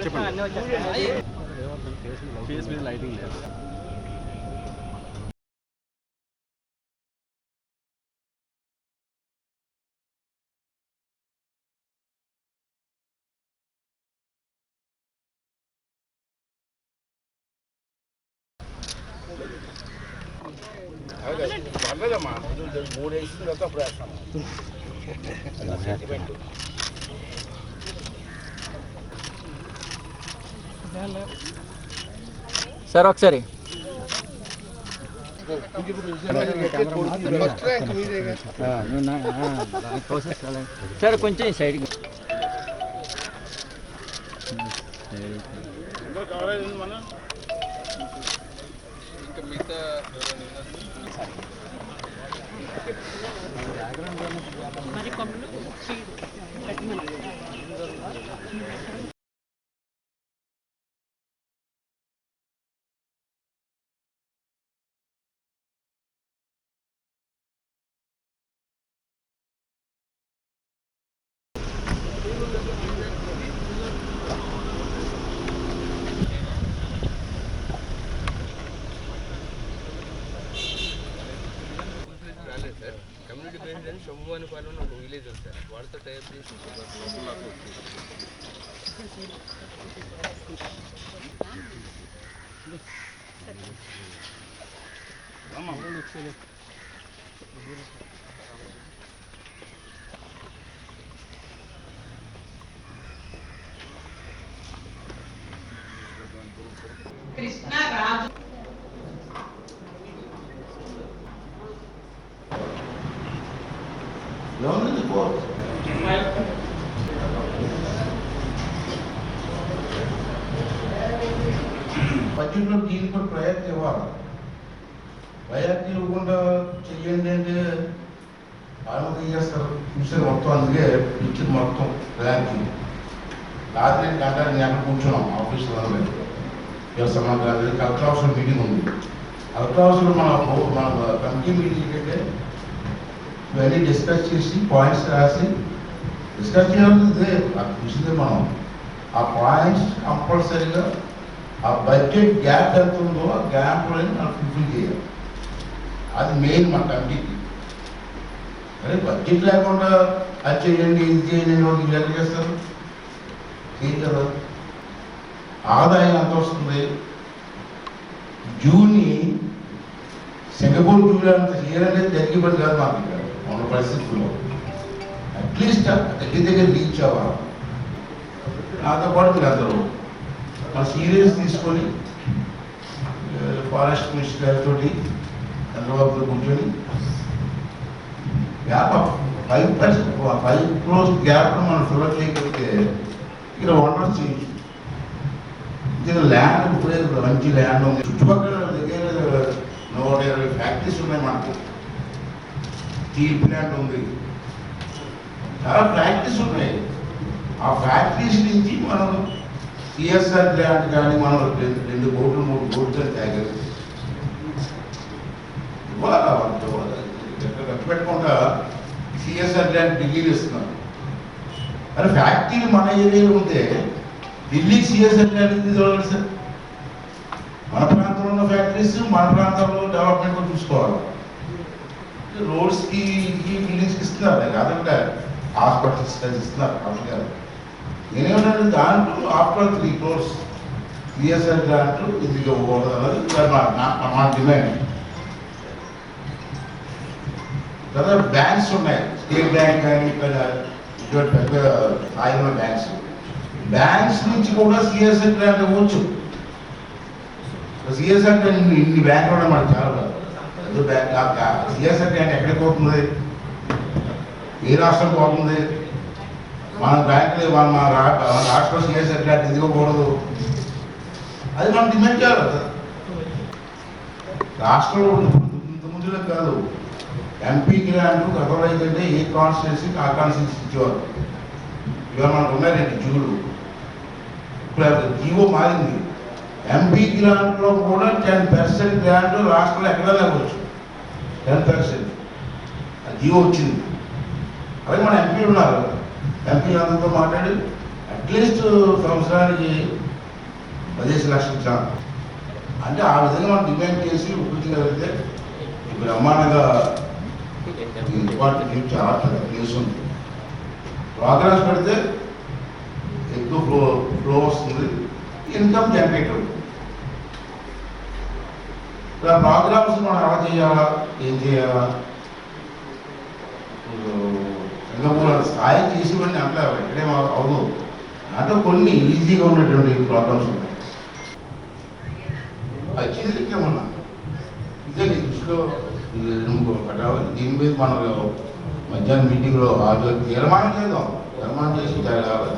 చెప్పండి. ఫేస్ మీద లైటింగ్ లేదు. పర్లేదమ్మా, 3 వేసిన తర్వాత అప్పుడు వేస్తాము. సార్ ఒకసారి సార్ కొంచెం సైడ్కి మిగతా కమ్యూనిటీ బేస్డ్ అని శంభువాని పాలన ఒక విలేజ్ ఉంది సార్, వాటితో టైప్ చేసి కృష్ణ రాజు బడ్జెట్లో దీనికి కూడా ప్రయారిటీ ఇవ్వాలి. ప్రయారిటీ ఇవ్వకుండా చెయ్యండి అంటే వాళ్ళు చేస్తారు. చూసారు మొత్తం, అందుకే ఇచ్చింది మొత్తం ప్రయారిటీ. రాత్రి గంట నేను కూర్చున్నాం ఆఫీస్లో. కలెక్టర్ ఆఫీస్లో మీటింగ్ ఉంది. కలెక్టర్ ఆఫీస్లో మన కమిటీ మీటింగ్ అంటే ఇవన్నీ డిస్కస్ చేసి పాయింట్స్ రాసి డిస్కస్ చేయాల్సిందే. అది చూసిందే మనం. ఆ పాయింట్స్ కంపల్సరీగా ఆ బడ్జెట్ గ్యాప్ ఎంత ఉందో ఆ గ్యాప్లో మనం ఫుల్ఫిల్ చేయాలి. అది మెయిన్ మన కమిటీకి. అదే బడ్జెట్ లేకుండా అది చేయండి ఇది చేయండి వాళ్ళు ఎలా చేస్తారు? చేయగలరు. ఆదాయం ఎంత వస్తుంది? జూని సింగపూర్ జూలో అంత చేయాలనేది తగ్గిపడి కాదు మాకు ఇక్కడ మన పరిస్థితుల్లో. అట్లీస్ట్ దగ్గర రీచ్ అవ్వాలి. నాతో పాటు మీరు అందరూ మన సీరియస్ తీసుకొని ఫారెస్ట్ మినిస్టర్ గారితో చంద్రబాబుతో కూర్చొని గ్యాప్ 5 crores గ్యాప్ మనం ఫిల్అప్ చేయగలిగితే ఇక్కడ వండర్స్ చేయొచ్చు. ఇక్కడ ల్యాండ్ ఇప్పుడే మంచి ల్యాండ్ ఉంది. చుట్టుపక్కల దగ్గర 120 ఫ్యాక్టరీస్ ఉన్నాయి మనకు. స్టీల్ ప్లాంట్ ఉంది, చాలా ఫ్యాక్టరీస్ ఉన్నాయి. ఆ ఫ్యాక్టరీస్ నుంచి మనం సిఎస్ఆర్ ప్లాంట్ కానీ మనం 2 కోట్లు 3 కోట్లు తాగారు ఖర్చు పెట్టకుండా సిఎస్ఆర్ ప్లాంట్ ఢిల్లీలో ఇస్తున్నారు. మరి ఫ్యాక్టరీలు మన ఏరియాలో ఉంటే ఢిల్లీకి సిఎస్ఆర్ ప్లాంట్ తీసుకోవాలి సార్. మన ప్రాంతంలో ఉన్న ఫ్యాక్టరీస్ మన ప్రాంతంలో డెవలప్మెంట్ చూసుకోవాలి. రోడ్స్కి ఈ బిల్డింగ్స్కి ఇస్తున్నారు కాదంటే హాస్పిటల్స్ ఇస్తున్నారు. కాదు కాదు నేనేమన్నా దాంట్లో ఆఫ్టర్ 3 crores సిఎస్ఆర్ దాంట్లో ఇందుకు ఇవ్వకూడదు అన్నది మా డిమాండ్ కదా. బ్యాంక్స్ ఉన్నాయి, స్టేట్ బ్యాంక్ కానీ ఇక్కడ ఇటువంటి పెద్ద స్థాయిలో బ్యాంక్స్ నుంచి కూడా సిఎస్ఆర్ గ్రాంట్ ఇవ్వచ్చు. సిఎస్ఆర్ గ్రాంట్ ఇన్ని బ్యాంకులు ఉన్నాయి మనకు చాలా బ్యాంక్. సిఎస్ఆర్ గ్రాంట్ ఎక్కడికి పోతుంది? ఏ రాష్ట్రం పోతుంది? మన బ్యాంకులు మన రాష్ట్రం సిఎస్ఆర్ గ్రాంట్ ఇవ్వకూడదు. అది మనం డిమాండ్ చేయాలి కదా. రాష్ట్రంలో ఇంత ముందులో కాదు, ఎంపీ గ్రాంట్ గతంలో అయితే ఏ కాన్స్టిట్యూన్సీకి ఆ కాన్స్టిట్యూన్సీ ఇచ్చేవారు. ఇవాళ మనకు ఉన్నాయి 2 జూలు. ఇప్పుడు జీవో మారింది. ఎంపీ గ్రాంట్లో కూడా 10% గ్రాంట్ రాష్ట్రంలో ఎక్కడ లేవచ్చు. 10% జీవో వచ్చింది. అలాగే మన ఎంపీలు ఉన్నారు, ఎంపీలందరితో మాట్లాడి అట్లీస్ట్ సంవత్సరానికి 15 లక్షలు ఇచ్చాం. అంటే ఆ విధంగా మనం డిమాండ్ చేసి ఒప్పించగలిగితే బ్రహ్మాండంగా ఇంపార్టెంట్ చాలా ప్లేస్ ఉంది. ప్రోగ్రామ్స్ పెడితే ఎక్కువ ఫ్లో వస్తుంది, ఇన్కమ్ జనరేట్ అవుతుంది. ఇలా ప్రోగ్రామ్స్ మనం ఎలా చేయాలా, ఏం చేయాలా, సింగపూర్ స్థాయి చేసేవన్నీ అట్లా ఎక్కడే అవదు. అంటే కొన్ని ఈజీగా ఉన్నటువంటి ప్రోగ్రామ్స్ ఉన్నాయి. అది చేసేమన్నా ఇదే నీ దృష్టిలో కట్టాలి. దీని మీద మనం మధ్యాహ్నం మీటింగ్లో తీర్మానం చేద్దాం. తీర్మానం చేసి జరగాలి.